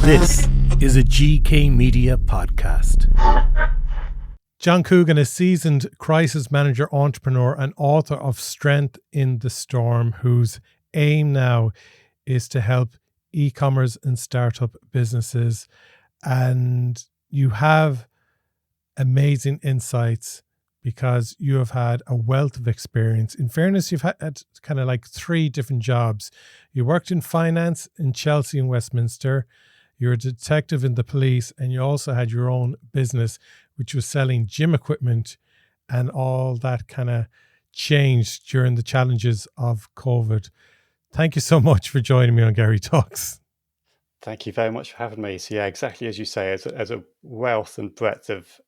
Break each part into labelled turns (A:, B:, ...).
A: This is a GK Media podcast. Jon Coogan, a seasoned crisis manager, entrepreneur, and author of Strength in the Storm, whose aim now is to help e-commerce and startup businesses. And you have amazing insights because you have had a wealth of experience. In fairness, you've had kind of like 3 different jobs. You worked in finance in Chelsea and Westminster. You're a detective in the police, and you also had your own business, which was selling gym equipment, and all that kind of changed during the challenges of COVID. Thank you so much for joining me on Garry Talks.
B: Thank you very much for having me. So yeah, exactly as you say, as a wealth and breadth of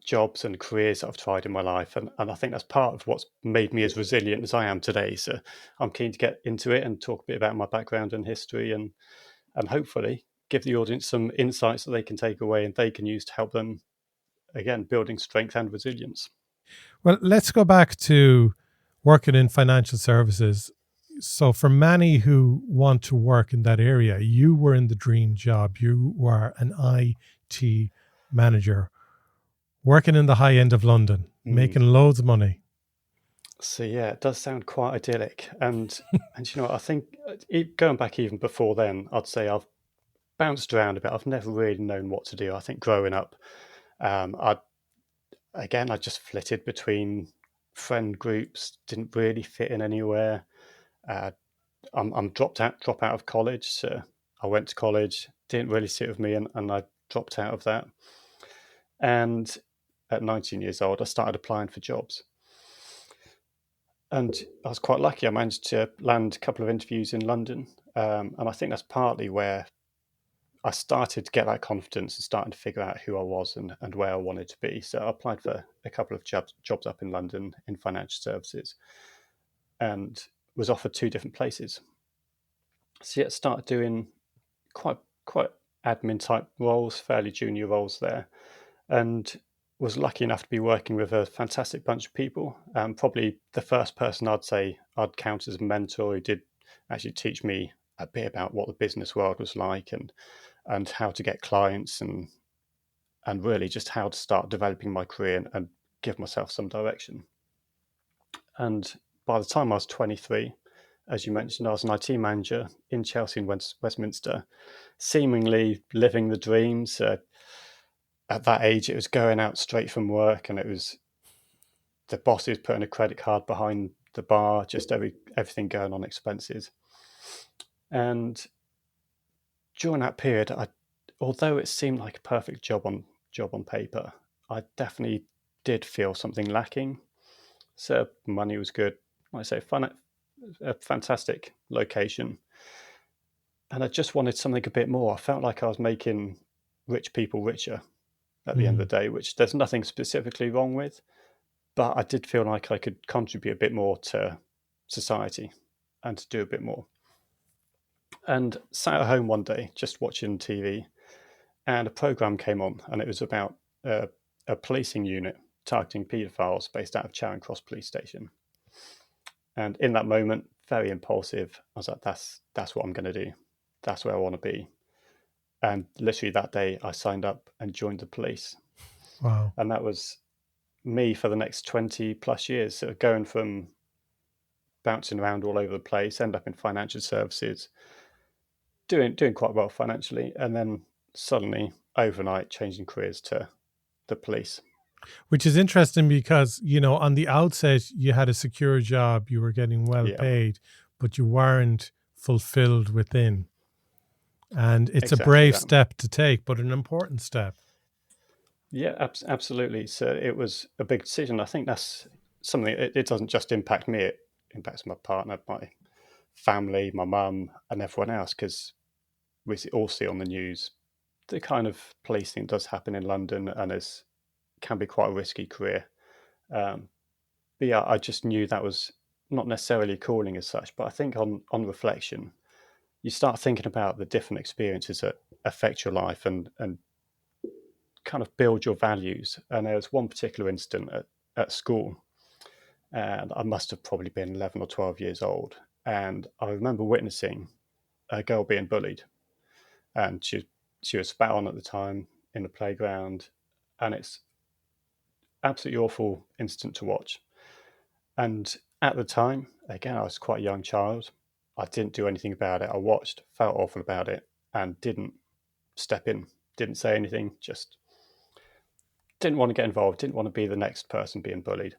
B: jobs and careers that I've tried in my life. And I think that's part of what's made me as resilient as I am today. So I'm keen to get into it and talk a bit about my background and history and hopefully give the audience some insights that they can take away and they can use to help them, again, building strength and resilience.
A: Well, let's go back to working in financial services. So for many who want to work in that area, you were in the dream job. You were an IT manager, working in the high end of London, making loads of money.
B: So yeah, it does sound quite idyllic. And you know what, I think going back even before then, I'd say I've bounced around a bit. I've never really known what to do. I think growing up, I just flitted between friend groups, didn't really fit in anywhere. I'm drop out of college. So I went to college, didn't really sit with me, and I dropped out of that. And at 19 years old, I started applying for jobs. And I was quite lucky. I managed to land a couple of interviews in London. And I think that's partly where I started to get that confidence and starting to figure out who I was and where I wanted to be. So I applied for a couple of jobs up in London in financial services and was offered 2 different places. So yeah, started doing quite admin type roles, fairly junior roles there, and was lucky enough to be working with a fantastic bunch of people. Probably the first person I'd say I'd count as a mentor who did actually teach me a bit about what the business world was like and how to get clients and really just how to start developing my career and give myself some direction. And by the time I was 23, as you mentioned, I was an IT manager in Chelsea and Westminster, seemingly living the dreams. At that age, it was going out straight from work, and it was the boss who's putting a credit card behind the bar, just everything going on expenses. And during that period, although it seemed like a perfect job on paper, I definitely did feel something lacking. So money was good, like I say, a fantastic location, and I just wanted something a bit more. I felt like I was making rich people richer at the end of the day, which there's nothing specifically wrong with, but I did feel like I could contribute a bit more to society and to do a bit more. And sat at home one day just watching TV, and a program came on, and it was about a policing unit targeting paedophiles based out of Charing Cross Police Station. And in that moment, very impulsive, I was like, that's what I'm going to do. That's where I want to be. And literally that day, I signed up and joined the police.
A: Wow.
B: And that was me for the next 20 plus years. So going from bouncing around all over the place, end up in financial services, doing quite well financially, and then suddenly overnight changing careers to the police.
A: Which is interesting because, you know, on the outset, you had a secure job, you were getting well paid, but you weren't fulfilled within. And it's exactly a brave step to take, but an important step.
B: Yeah, absolutely. So it was a big decision. I think that's something, it doesn't just impact me, it impacts my partner, my family, my mum, and everyone else, because we all see on the news the kind of policing does happen in London, and can be quite a risky career. But yeah, I just knew that was not necessarily calling as such, but I think on reflection, you start thinking about the different experiences that affect your life and kind of build your values. And there was one particular incident at school, and I must have probably been 11 or 12 years old. And I remember witnessing a girl being bullied. and she was spat on at the time in the playground, and it's absolutely awful incident to watch. And at the time, again, I was quite a young child. I didn't do anything about it. I watched, felt awful about it, and didn't step in, didn't say anything, just didn't want to get involved, didn't want to be the next person being bullied.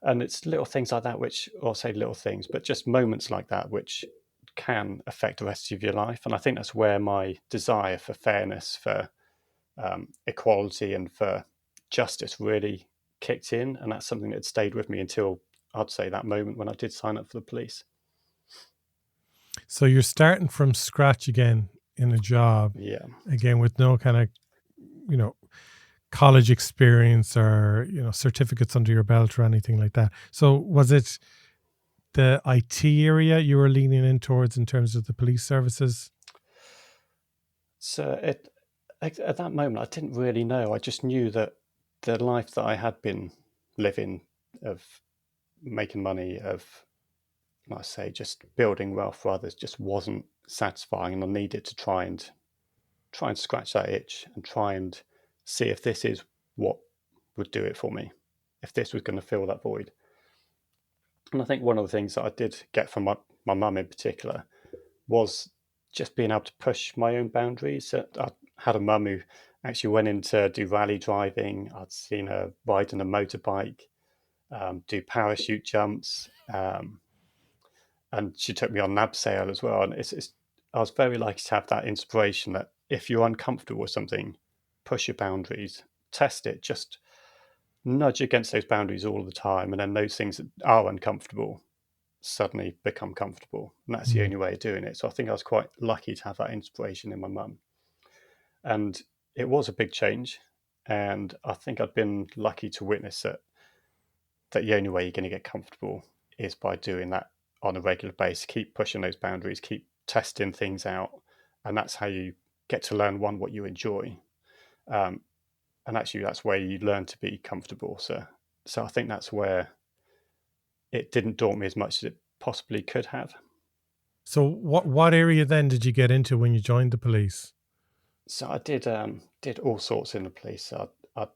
B: And it's little things like that, which, or say little things, but just moments like that, which can affect the rest of your life. And I think that's where my desire for fairness, for equality, and for justice really kicked in. And that's something that stayed with me until, I'd say, that moment when I did sign up for the police.
A: So you're starting from scratch again in a job,
B: Yeah.
A: again with no kind of, college experience or, certificates under your belt or anything like that. So was it the IT area you were leaning in towards in terms of the police services?
B: So at that moment, I didn't really know. I just knew that the life that I had been living, of making money, of, like I say, just building wealth for others, just wasn't satisfying, and I needed to try and scratch that itch and try and see if this is what would do it for me, if this was going to fill that void. And I think one of the things that I did get from my mum in particular was just being able to push my own boundaries. I had a mum who actually went in to do rally driving. I'd seen her riding a motorbike, do parachute jumps, and she took me on an abseil as well. And I was very lucky to have that inspiration that if you're uncomfortable with something, push your boundaries, test it, just nudge against those boundaries all the time. And then those things that are uncomfortable suddenly become comfortable. And that's the only way of doing it. So I think I was quite lucky to have that inspiration in my mum. And it was a big change. And I think I'd been lucky to witness that the only way you're going to get comfortable is by doing that on a regular basis. Keep pushing those boundaries, keep testing things out. And that's how you get to learn, one, what you enjoy. And actually, that's where you learn to be comfortable. So I think that's where it didn't daunt me as much as it possibly could have.
A: So what area then did you get into when you joined the police?
B: So I did all sorts in the police. I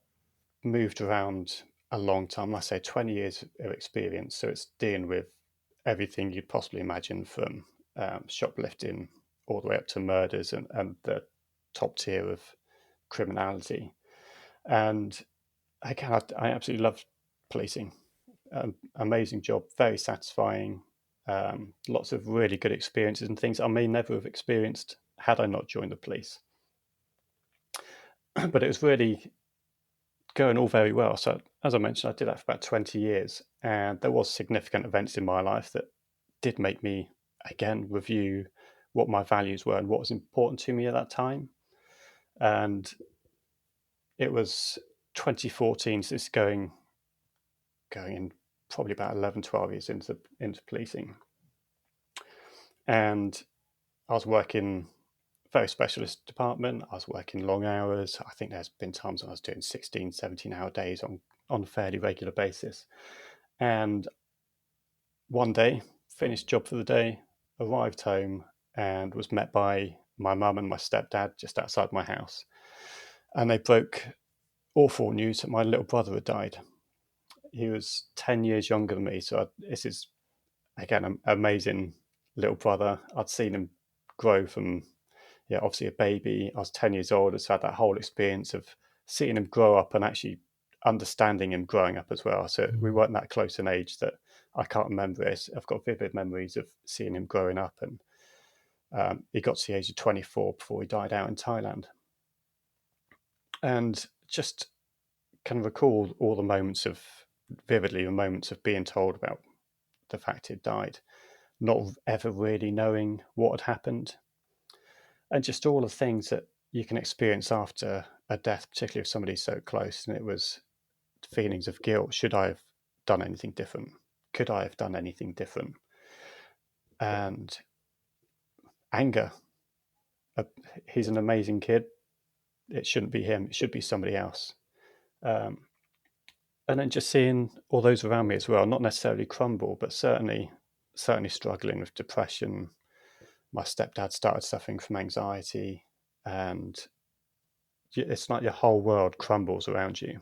B: moved around a long time. I say 20 years of experience. So it's dealing with everything you'd possibly imagine, from shoplifting all the way up to murders and the top tier of criminality. And again, I absolutely loved policing. Amazing job, very satisfying. Lots of really good experiences and things I may never have experienced had I not joined the police. But it was really going all very well. So as I mentioned, I did that for about 20 years, and there was significant events in my life that did make me again review what my values were and what was important to me at that time. And it was 2014, so it's going in probably about 11, 12 years into policing. And I was working very specialist department. I was working long hours. I think there's been times when I was doing 16, 17-hour days on a fairly regular basis. And one day, finished job for the day, arrived home, and was met by my mum and my stepdad just outside my house. And they broke awful news that my little brother had died. He was 10 years younger than me. So this is, again, an amazing little brother. I'd seen him grow from, obviously a baby. I was 10 years old. So I had that whole experience of seeing him grow up and actually understanding him growing up as well. So we weren't that close in age that I can't remember it. I've got vivid memories of seeing him growing up. And he got to the age of 24 before he died out in Thailand. And just can recall all the moments of, vividly, the moments of being told about the fact he'd died, not ever really knowing what had happened, and just all the things that you can experience after a death, particularly if somebody's so close. And it was feelings of guilt. Should I have done anything different? Could I have done anything different? And anger. He's an amazing kid. It shouldn't be him. It should be somebody else. And then just seeing all those around me as well, not necessarily crumble, but certainly struggling with depression. My stepdad started suffering from anxiety. and it's like your whole world crumbles around you.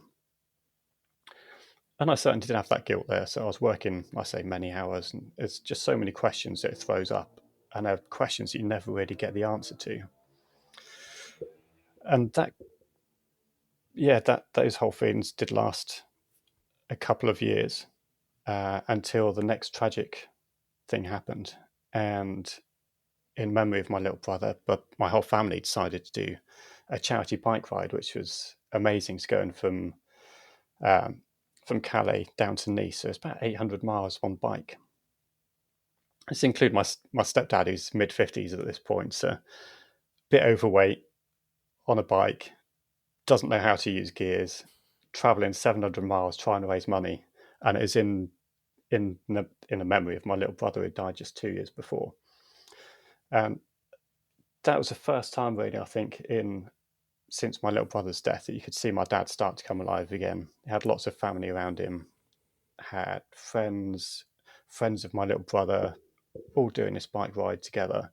B: And I certainly didn't have that guilt there. So I was working, I say, many hours, and it's just so many questions that it throws up, and they're questions that you never really get the answer to. And those whole feelings did last a couple of years until the next tragic thing happened. And in memory of my little brother, but my whole family decided to do a charity bike ride, which was amazing. It's going from Calais down to Nice, so it's about 800 miles on bike. This includes my stepdad, who's mid-50s at this point, so a bit overweight, on a bike, doesn't know how to use gears, traveling 700 miles trying to raise money, and it is in the memory of my little brother who died just 2 years before. And that was the first time, really, I think, since my little brother's death, that you could see my dad start to come alive again. He had lots of family around him, had friends of my little brother, all doing this bike ride together.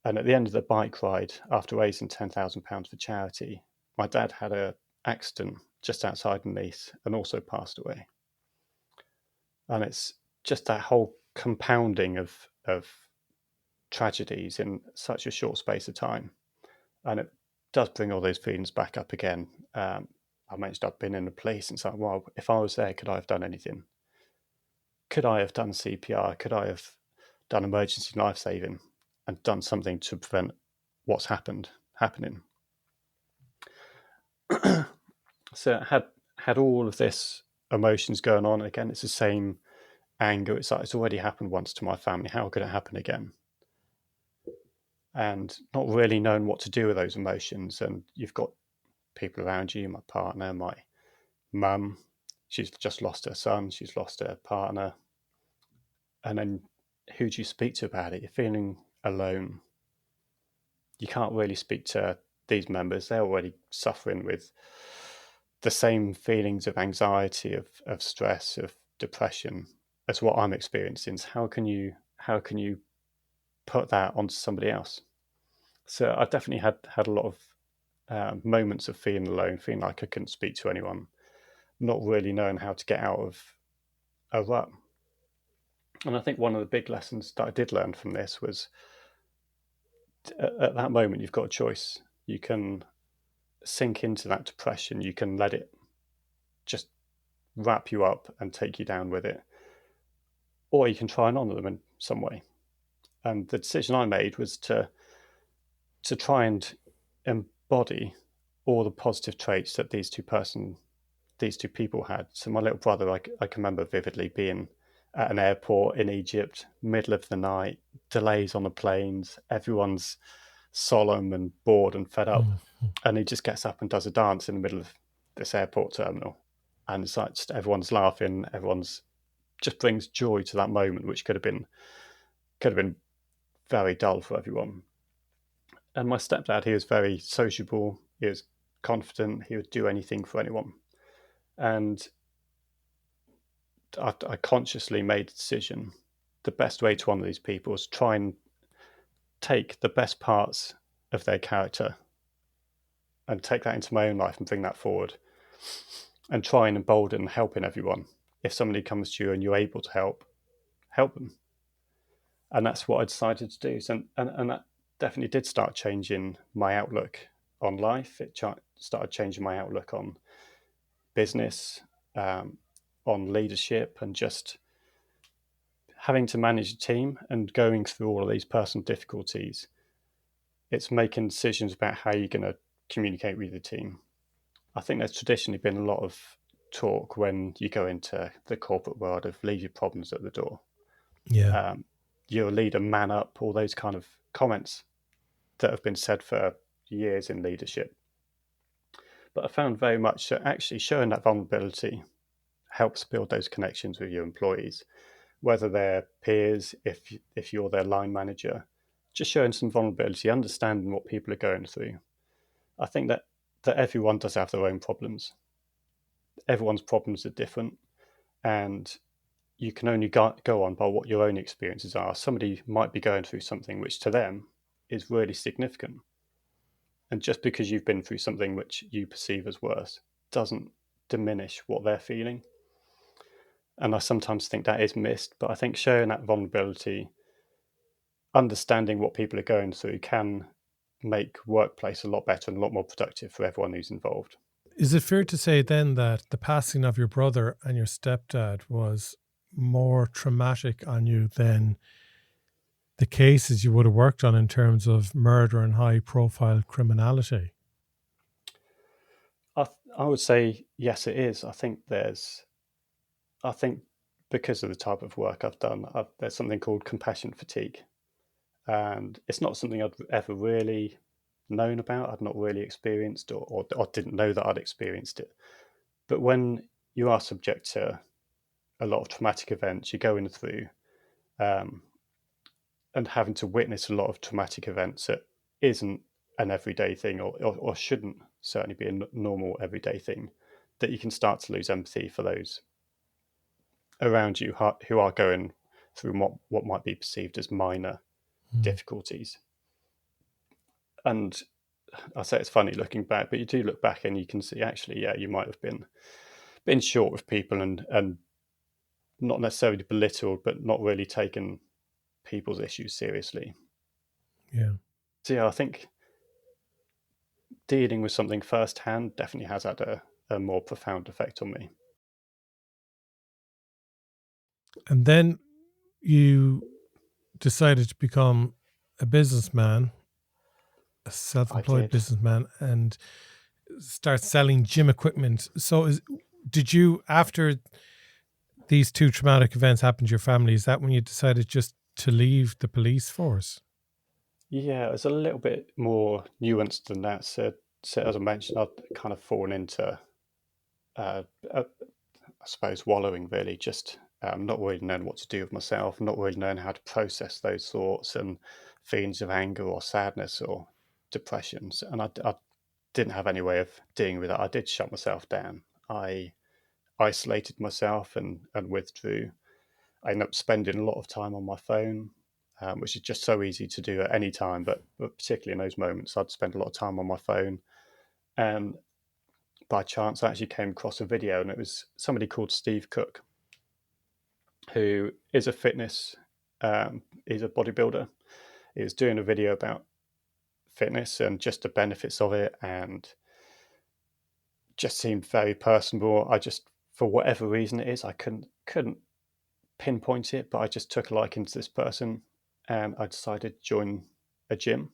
B: And at the end of the bike ride, after raising £10,000 for charity, my dad had an accident just outside Nice and also passed away. And it's just that whole compounding of tragedies in such a short space of time. And it does bring all those feelings back up again. I mentioned I've been in the police, and it's like, well, if I was there, could I have done anything? Could I have done CPR? Could I have done emergency life saving and done something to prevent what's happening? So it had all of this emotions going on. Again, it's the same anger. It's like, it's already happened once to my family. How could it happen again? And not really knowing what to do with those emotions. And you've got people around you, my partner, my mum. She's just lost her son. She's lost her partner. And then who do you speak to about it? You're feeling alone. You can't really speak to these members. They're already suffering with the same feelings of anxiety, of stress, of depression as what I'm experiencing. So how can you put that onto somebody else? So I definitely had a lot of moments of feeling alone, feeling like I couldn't speak to anyone, not really knowing how to get out of a rut. And I think one of the big lessons that I did learn from this was, at that moment, you've got a choice. You can sink into that depression. You can let it just wrap you up and take you down with it, or you can try and honor them in some way. And the decision I made was to try and embody all the positive traits that these two people had. So my little brother, I can remember vividly being at an airport in Egypt, middle of the night, delays on the planes, everyone's solemn and bored and fed up, and he just gets up and does a dance in the middle of this airport terminal, and it's like just everyone's laughing, everyone's just brings joy to that moment, which could have been very dull for everyone. And my stepdad, he was very sociable, he was confident, he would do anything for anyone. And I consciously made the decision, the best way to honour these people is try and take the best parts of their character and take that into my own life and bring that forward and try and embolden helping everyone. If somebody comes to you and you're able to help them. And that's what I decided to do. So, and that definitely did start changing my outlook on life. It started changing my outlook on business, on leadership, and just having to manage a team and going through all of these personal difficulties. It's making decisions about how you're going to communicate with the team. I think there's traditionally been a lot of talk when you go into the corporate world of leave your problems at the door.
A: Yeah.
B: You're a leader, man up, all those kind of comments that have been said for years in leadership. But I found very much that actually showing that vulnerability helps build those connections with your employees, whether they're peers, if you're their line manager, just showing some vulnerability, understanding what people are going through. I think that everyone does have their own problems. Everyone's problems are different, and you can only go on by what your own experiences are. Somebody might be going through something which to them is really significant. And just because you've been through something which you perceive as worse doesn't diminish what they're feeling. And I sometimes think that is missed, but I think sharing that vulnerability, understanding what people are going through, can make workplace a lot better and a lot more productive for everyone who's involved.
A: Is it fair to say then that the passing of your brother and your stepdad was more traumatic on you than the cases you would have worked on in terms of murder and high profile criminality?
B: I would say yes, it is. I think because of the type of work I've done, there's something called compassion fatigue, and it's not something I'd ever really known about. I'd not really experienced, or didn't know that I'd experienced it. But when you are subject to a lot of traumatic events, you're going through, um, and having to witness a lot of traumatic events that isn't an everyday thing, or shouldn't certainly be a normal everyday thing, that you can start to lose empathy for those around you who are going through what might be perceived as minor
A: Mm.
B: difficulties. And I say it's funny looking back, but you do look back and you can see actually, yeah, you might have been short with people, and not necessarily belittled, but not really taken people's issues seriously.
A: Yeah.
B: So yeah, I think dealing with something firsthand definitely has had a more profound effect on me.
A: And then you decided to become a businessman, a
B: I
A: self-employed
B: did.
A: businessman, and start selling gym equipment. Did you, after these two traumatic events happened to your family, is that when you decided just to leave the police force?
B: Yeah, it's a little bit more nuanced than that. So as I mentioned, I'd kind of fallen into, uh, I suppose, wallowing really, just not really knowing what to do with myself, not really knowing how to process those thoughts and feelings of anger or sadness or depressions. And I didn't have any way of dealing with it. I did shut myself down. I isolated myself and withdrew. I ended up spending a lot of time on my phone, which is just so easy to do at any time, but particularly in those moments, I'd spend a lot of time on my phone. And by chance, I actually came across a video, and it was somebody called Steve Cook, who is a fitness, he's a bodybuilder. He was doing a video about fitness and just the benefits of it, and just seemed very personable. I just, for whatever reason it is, I couldn't pinpoint it, but I just took a liking to this person, and I decided to join a gym.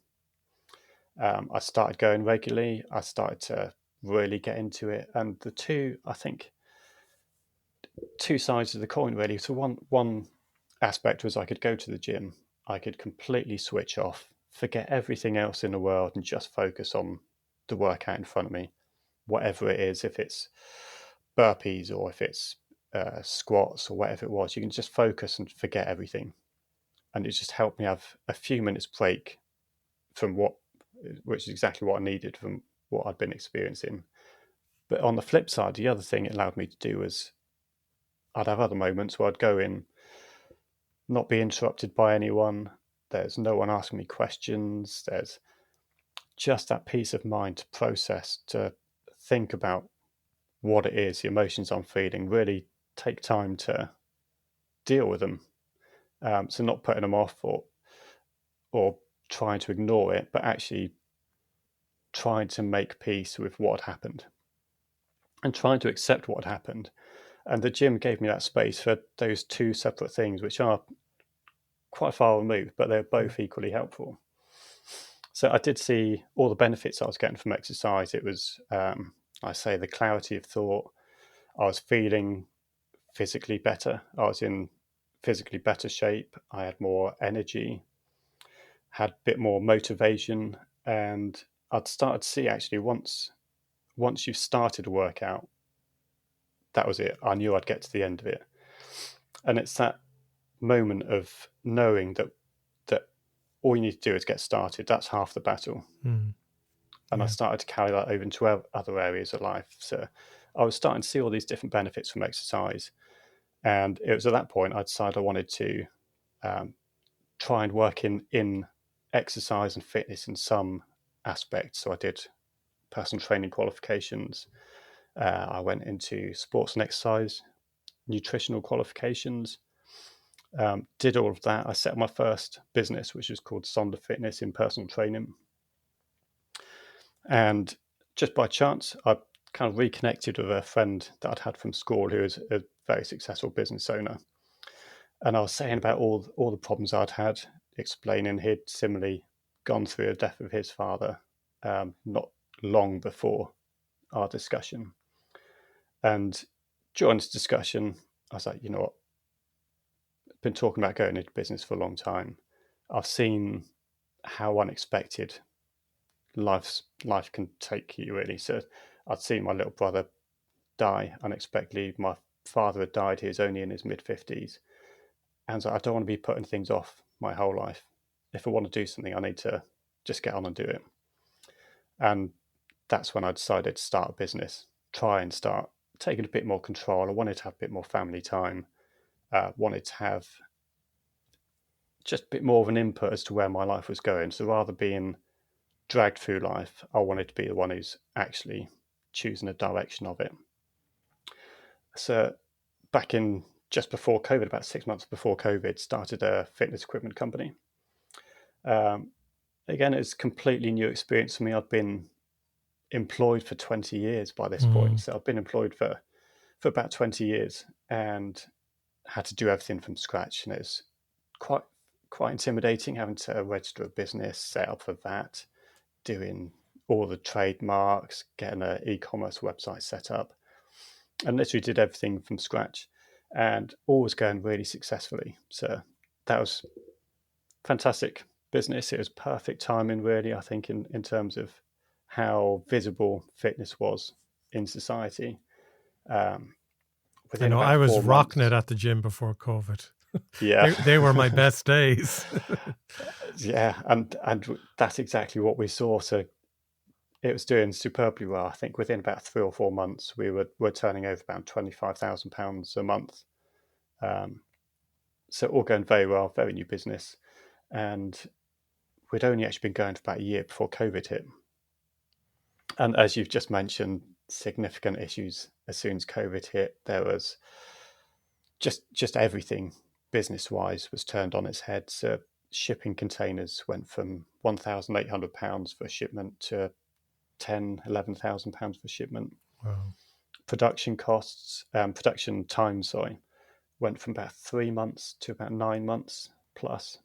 B: I started going regularly. I started to really get into it, and the two, I think, two sides of the coin really. So one aspect was I could go to the gym, I could completely switch off, forget everything else in the world, and just focus on the workout in front of me, whatever it is. If it's burpees or if it's squats or whatever it was, you can just focus and forget everything, and it just helped me have a few minutes break from which is exactly what I needed from what I'd been experiencing. But on the flip side, the other thing it allowed me to do was I'd have other moments where I'd go in, not be interrupted by anyone. There's no one asking me questions. There's just that peace of mind to process, to think about what it is, the emotions I'm feeling, really take time to deal with them. So not putting them off or trying to ignore it, but actually trying to make peace with what had happened and trying to accept what had happened. And the gym gave me that space for those two separate things, which are quite far removed, but they're both equally helpful. So I did see all the benefits I was getting from exercise. It was, I say, the clarity of thought. I was feeling physically better. I was in physically better shape. I had more energy, had a bit more motivation, and I'd started to see actually once you've started a workout, that was it. I knew I'd get to the end of it, and it's that moment of knowing that all you need to do is get started. That's half the battle.
A: Mm.
B: And I
A: Yeah.
B: started to carry that over into other areas of life. So I was starting to see all these different benefits from exercise, and it was at that point I decided I wanted to um, try and work in exercise and fitness in some aspects. So I did personal training qualifications. I went into sports and exercise, nutritional qualifications. Did all of that. I set up my first business, which was called Sonder Fitness in personal training. And just by chance, I kind of reconnected with a friend that I'd had from school who is a very successful business owner. And I was saying about all the problems I'd had, explaining he'd similarly gone through the death of his father not long before our discussion. And during this discussion, I was like, you know what? I've been talking about going into business for a long time. I've seen how unexpected life can take you, really. So I'd seen my little brother die unexpectedly. My father had died. He was only in his mid-50s. And so I don't want to be putting things off my whole life. If I want to do something, I need to just get on and do it. And that's when I decided to start a business, try and start taking a bit more control. I wanted to have a bit more family time, wanted to have just a bit more of an input as to where my life was going. So rather being dragged through life, I wanted to be the one who's actually choosing the direction of it. So back in just before COVID, about 6 months before COVID, started a fitness equipment company. Again, it's a completely new experience for me. I've been employed for 20 years by this point. So I've been employed for about 20 years and had to do everything from scratch. And it's quite intimidating having to register a business, set up for that, doing all the trademarks, getting an e-commerce website set up, and literally did everything from scratch, and all was going really successfully. So that was fantastic business. It was perfect timing, really, I think, in terms of how visible fitness was in society.
A: I
B: Within
A: know
B: about
A: I was
B: 4
A: rocking
B: months.
A: it at the gym before COVID.
B: Yeah.
A: They were my best days.
B: Yeah, and that's exactly what we saw. So it was doing superbly well. I think within about 3 or 4 months, we're turning over about £25,000 a month. So all going very well, very new business. And we'd only actually been going for about a year before COVID hit. And as you've just mentioned, significant issues as soon as COVID hit. There was just everything business-wise was turned on its head. So shipping containers went from £1,800 for a shipment to £11,000 for shipment.
A: Wow.
B: Production costs, production time, went from about 3 months to about 9 months plus.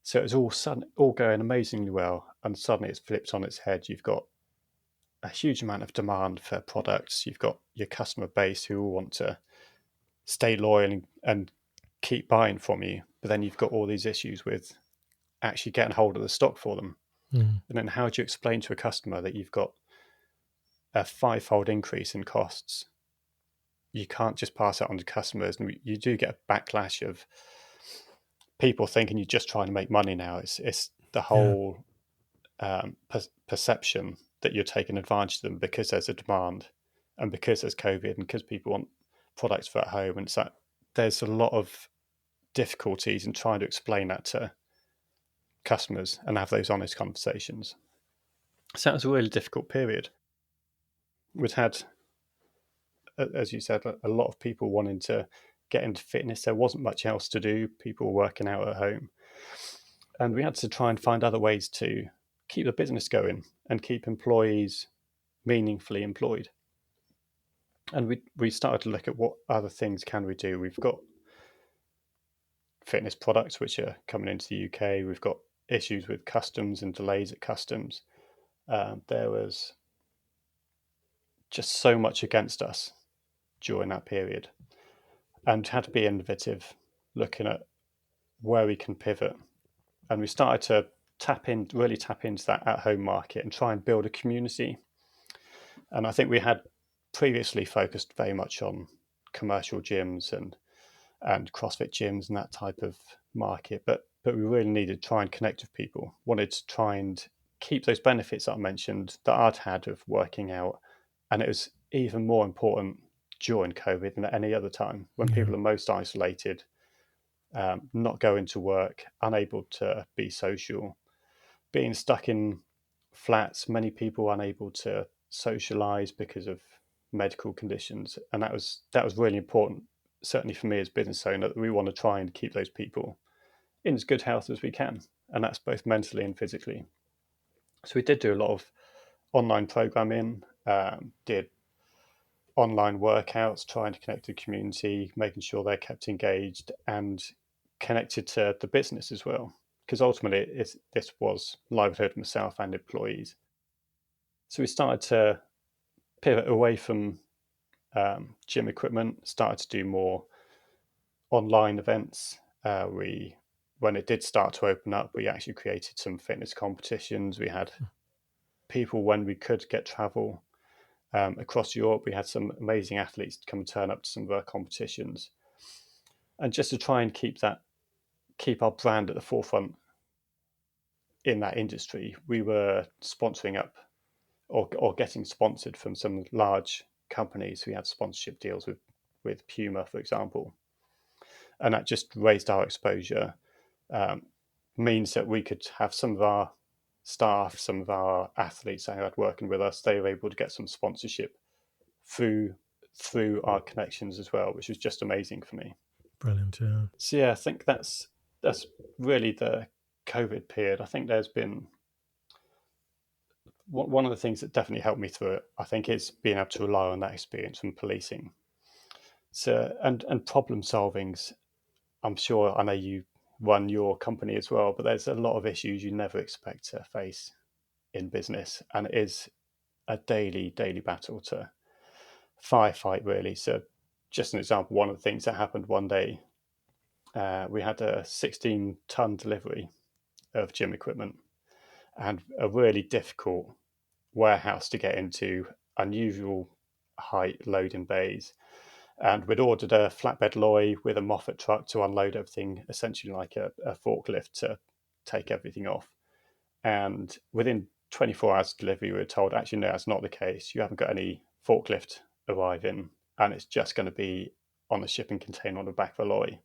B: So it was all going amazingly well, and suddenly it's flipped on its head. You've got a huge amount of demand for products. You've got your customer base who all want to stay loyal and keep buying from you, but then you've got all these issues with actually getting hold of the stock for them. And then how do you explain to a customer that you've got a 5-fold increase in costs? You can't just pass it on to customers, and you do get a backlash of people thinking you're just trying to make money now. It's the whole perception that you're taking advantage of them because there's a demand and because there's COVID and because people want products for at home. And so there's a lot of difficulties in trying to explain that to customers and have those honest conversations. So it was a really difficult period. We'd had, as you said, a lot of people wanting to get into fitness. There wasn't much else to do. People were working out at home. And we had to try and find other ways to keep the business going and keep employees meaningfully employed. And we started to look at what other things can we do. We've got fitness products which are coming into the UK. We've got issues with customs and delays at customs. There was just so much against us during that period, and had to be innovative, looking at where we can pivot. And we started to really tap into that at-home market and try and build a community. And I think we had previously focused very much on commercial gyms and CrossFit gyms and that type of market, but we really needed to try and connect with people. Wanted to try and keep those benefits that I mentioned that I'd had of working out, and it was even more important during COVID than at any other time when people are most isolated, not going to work, unable to be social, being stuck in flats, many people unable to socialize because of medical conditions, and that was really important, certainly for me as business owner, that we want to try and keep those people in as good health as we can, and that's both mentally and physically. So we did do a lot of online programming, did online workouts, trying to connect to the community, making sure they're kept engaged and connected to the business as well. Because ultimately, this was livelihood of myself and employees. So we started to pivot away from gym equipment, started to do more online events. When it did start to open up, we actually created some fitness competitions. We had people, when we could get travel across Europe, we had some amazing athletes come and turn up to some of our competitions. And just to try and keep our brand at the forefront in that industry, we were sponsoring up or getting sponsored from some large companies. We had sponsorship deals with Puma, for example, and that just raised our exposure. Means that we could have some of our staff, some of our athletes that had working with us, they were able to get some sponsorship through our connections as well, which was just amazing for me.
A: Brilliant, yeah.
B: So yeah, I think that's really the COVID period. I think there's been one of the things that definitely helped me through it, I think, is being able to rely on that experience from policing. So and problem solvings. I'm sure, I know you run your company as well, but there's a lot of issues you never expect to face in business, and it is a daily battle to firefight, really. So just an example, one of the things that happened one day, we had a 16-ton delivery of gym equipment and a really difficult warehouse to get into, unusual height loading bays. And we'd ordered a flatbed lorry with a Moffat truck to unload everything, essentially like a forklift to take everything off. And within 24 hours of delivery, we were told, actually, no, that's not the case. You haven't got any forklift arriving, and it's just going to be on the shipping container on the back of a lorry.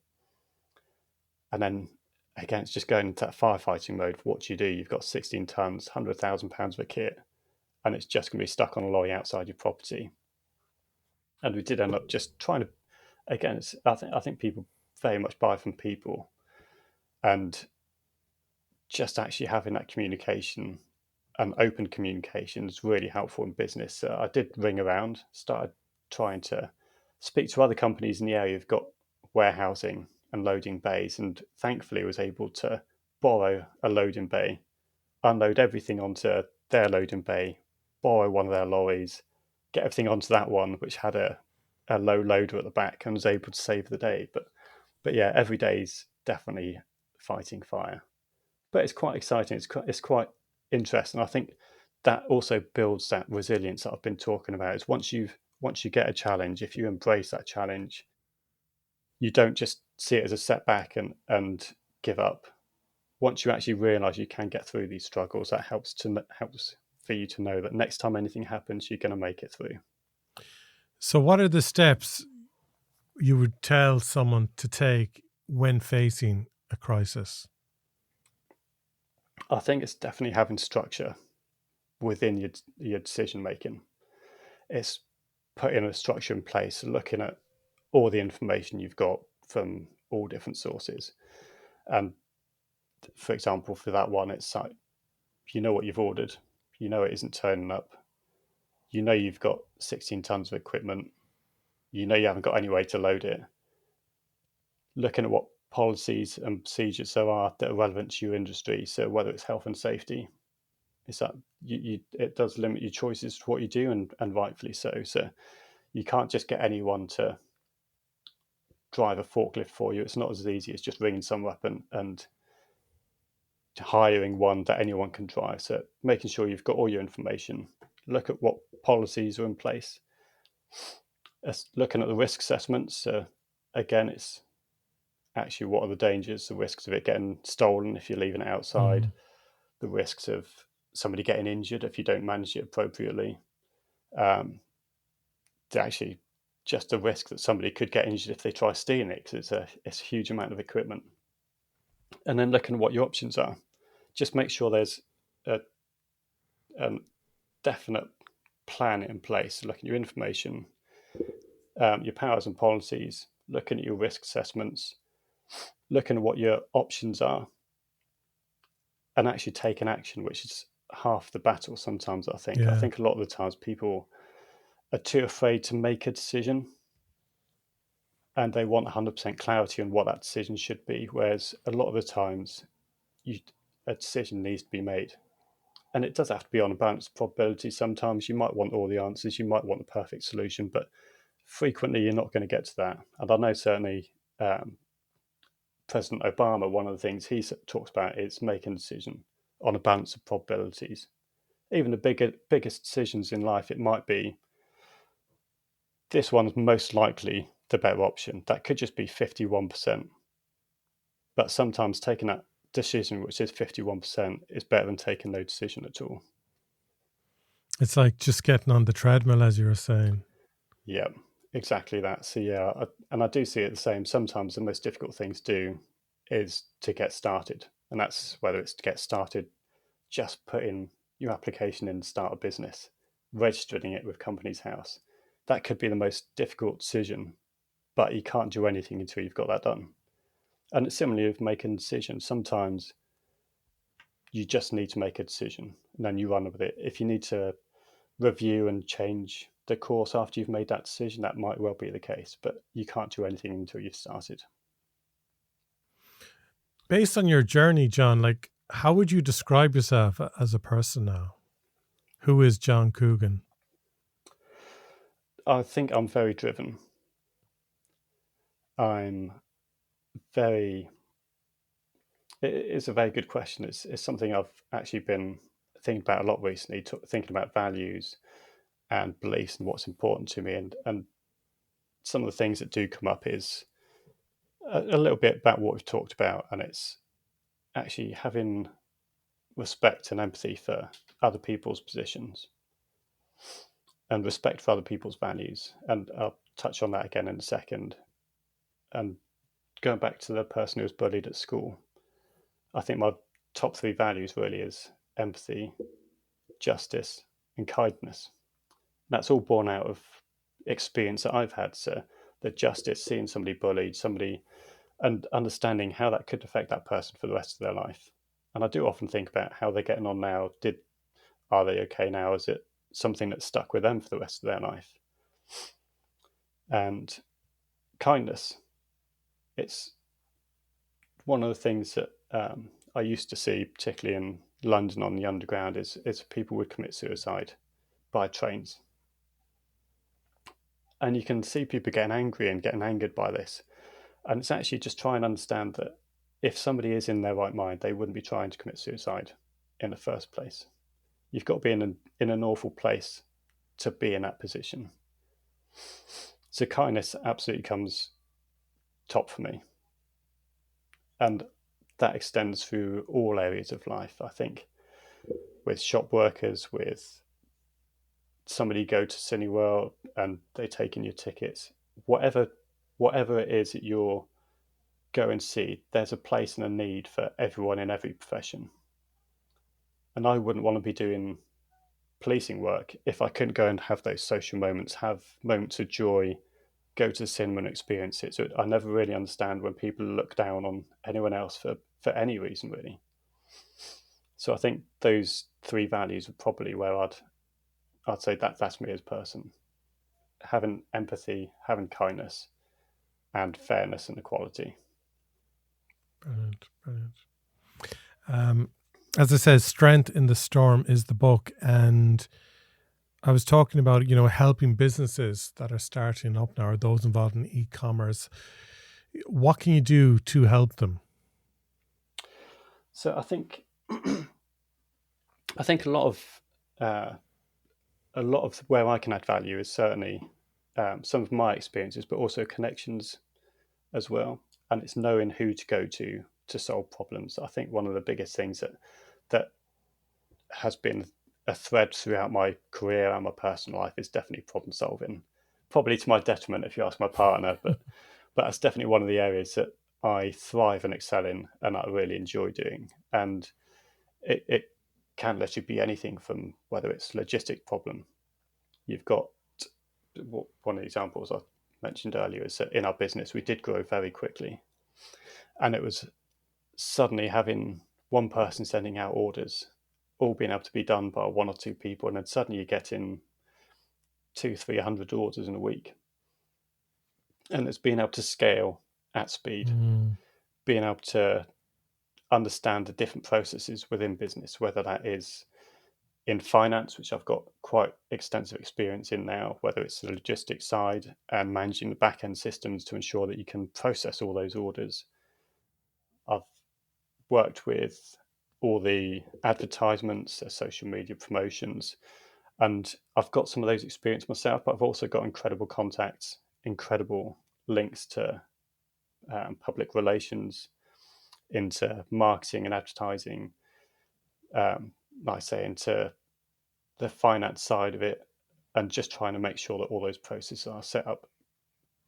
B: And then, again, it's just going into that firefighting mode. What do? You've got 16 tons, £100,000 of kit, and it's just going to be stuck on a lorry outside your property. And we did end up just trying to, again, I think people very much buy from people, and just actually having that communication and open communication is really helpful in business. So I did ring around, started trying to speak to other companies in the area who've got warehousing and loading bays, and thankfully was able to borrow a loading bay, unload everything onto their loading bay, borrow one of their lorries, get everything onto that one, which had a low loader at the back, and was able to save the day. But yeah, every day's definitely fighting fire. But it's quite exciting. It's quite interesting. I think that also builds that resilience that I've been talking about. Is once you get a challenge, if you embrace that challenge, you don't just see it as a setback and give up. Once you actually realize you can get through these struggles, that helps for you to know that next time anything happens, you're going to make it through.
A: So what are the steps you would tell someone to take when facing a crisis?
B: I think it's definitely having structure within your decision making. It's putting a structure in place, looking at all the information you've got from all different sources. And for example, for that one, it's like, you know what you've ordered, you know it isn't turning up, you know you've got 16 tons of equipment, you know you haven't got any way to load it. Looking at what policies and procedures there are that are relevant to your industry. So whether it's health and safety, is that it does limit your choices to what you do, and rightfully so. So you can't just get anyone to drive a forklift for you. It's not as easy as just ringing someone up and hiring one that anyone can drive. So making sure you've got all your information, look at what policies are in place, looking at the risk assessments. So again, it's actually what are the dangers, the risks of it getting stolen if you're leaving it outside, the risks of somebody getting injured if you don't manage it appropriately. Actually, just a risk that somebody could get injured if they try stealing it, because it's a huge amount of equipment. And then looking at what your options are. Just make sure there's a definite plan in place, looking at your information, your powers and policies, looking at your risk assessments, looking at what your options are, and actually taking action, which is half the battle sometimes, I think. I
A: Yeah.
B: think a lot of the times people are too afraid to make a decision, and they want 100% clarity on what that decision should be, whereas a lot of the times a decision needs to be made. And it does have to be on a balance of probability. Sometimes you might want all the answers, you might want the perfect solution, but frequently you're not going to get to that. And I know certainly President Obama, one of the things he talks about is making a decision on a balance of probabilities. Even the biggest decisions in life, it might be this one's most likely the better option. That could just be 51%. But sometimes taking that decision, which is 51%, is better than taking no decision at all.
A: It's like just getting on the treadmill, as you were saying.
B: Yeah, exactly that. So yeah, and I do see it the same. Sometimes the most difficult thing to do is to get started, and that's whether it's to get started, just putting your application in to start a business, registering it with Companies House. That could be the most difficult decision, but you can't do anything until you've got that done. And it's similarly with making decisions. Sometimes you just need to make a decision and then you run with it. If you need to review and change the course after you've made that decision, that might well be the case, but you can't do anything until you've started.
A: Based on your journey, Jon, like how would you describe yourself as a person now? Who is Jon Coogan?
B: I think I'm very driven. I'm very, it's a very good question. It's something I've actually been thinking about a lot recently, thinking about values and beliefs and what's important to me. And some of the things that do come up is a little bit about what we've talked about, and it's actually having respect and empathy for other people's positions and respect for other people's values. And I'll touch on that again in a second. And going back to the person who was bullied at school, I think my top three values really is empathy, justice, and kindness. That's all born out of experience that I've had. So the justice, seeing somebody bullied, somebody, and understanding how that could affect that person for the rest of their life. And I do often think about how they're getting on now. Are they okay now? Is it something that's stuck with them for the rest of their life? And kindness. It's one of the things that I used to see, particularly in London on the Underground, is people would commit suicide by trains. And you can see people getting angry and getting angered by this. And it's actually just try and understand that if somebody is in their right mind, they wouldn't be trying to commit suicide in the first place. You've got to be in an awful place to be in that position. So kindness absolutely comes top for me. And that extends through all areas of life. I think with shop workers, with somebody go to Cineworld and they take in your tickets, whatever it is that you're going to see, there's a place and a need for everyone in every profession. And I wouldn't want to be doing policing work if I couldn't go and have those social moments, have moments of joy, go to the cinema and experience it. So I never really understand when people look down on anyone else for any reason, really. So I think those three values are probably where I'd say that's me as a person. Having empathy, having kindness, and fairness and equality.
A: Brilliant, brilliant. As I said, Strength in the Storm is the book, and I was talking about, helping businesses that are starting up now, or those involved in e-commerce. What can you do to help them?
B: So I think a lot of where I can add value is certainly some of my experiences, but also connections as well. And it's knowing who to go to solve problems. I think one of the biggest things that has been a thread throughout my career and my personal life is definitely problem solving. Probably to my detriment if you ask my partner, but that's definitely one of the areas that I thrive and excel in and I really enjoy doing. And it can literally be anything from whether it's a logistic problem. You've got one of the examples I mentioned earlier is that in our business, we did grow very quickly. And it was suddenly having one person sending out orders, all being able to be done by one or two people. And then suddenly you're getting 200-300 orders in a week. And it's being able to scale at speed, being able to understand the different processes within business, whether that is in finance, which I've got quite extensive experience in now, whether it's the logistics side and managing the back end systems to ensure that you can process all those orders. I've worked with all the advertisements, social media promotions, and I've got some of those experience myself, but I've also got incredible contacts, incredible links to public relations, into marketing and advertising, like I say, into the finance side of it, and just trying to make sure that all those processes are set up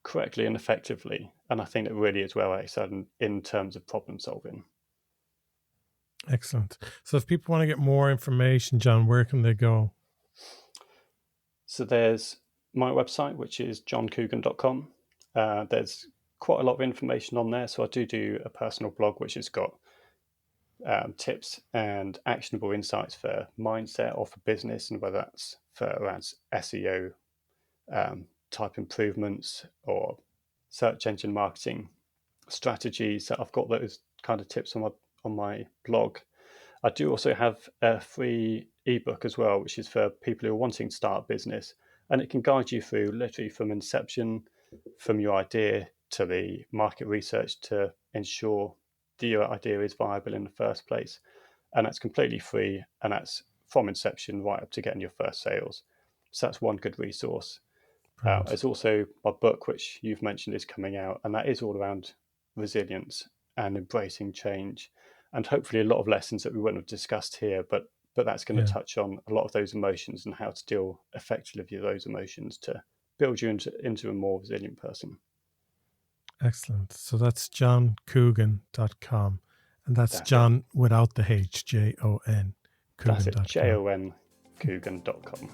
B: correctly and effectively. And I think it really is where I excel in terms of problem solving.
A: Excellent. So if people want to get more information, Jon, where can they go?
B: So there's my website, which is joncoogan.com. There's quite a lot of information on there. So I do a personal blog, which has got tips and actionable insights for mindset or for business, and whether that's for around SEO type improvements or search engine marketing strategies. So I've got those kind of tips on my blog. I do also have a free ebook as well, which is for people who are wanting to start a business, and it can guide you through literally from inception, from your idea to the market research to ensure that your idea is viable in the first place. And that's completely free, and that's from inception right up to getting your first sales. So that's one good resource. There's also my book, which you've mentioned, is coming out, and that is all around resilience and embracing change, and hopefully a lot of lessons that we wouldn't have discussed here, but that's going to touch on a lot of those emotions and how to deal effectively with those emotions to build you into a more resilient person.
A: Excellent. So that's joncoogan.com, and that's Jon without the H, Jon.
B: That's it, Jon Coogan.com.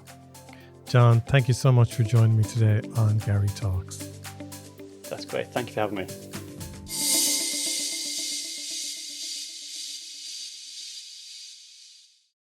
A: Jon, thank you so much for joining me today on Garry Talks.
B: That's great. Thank you for having me.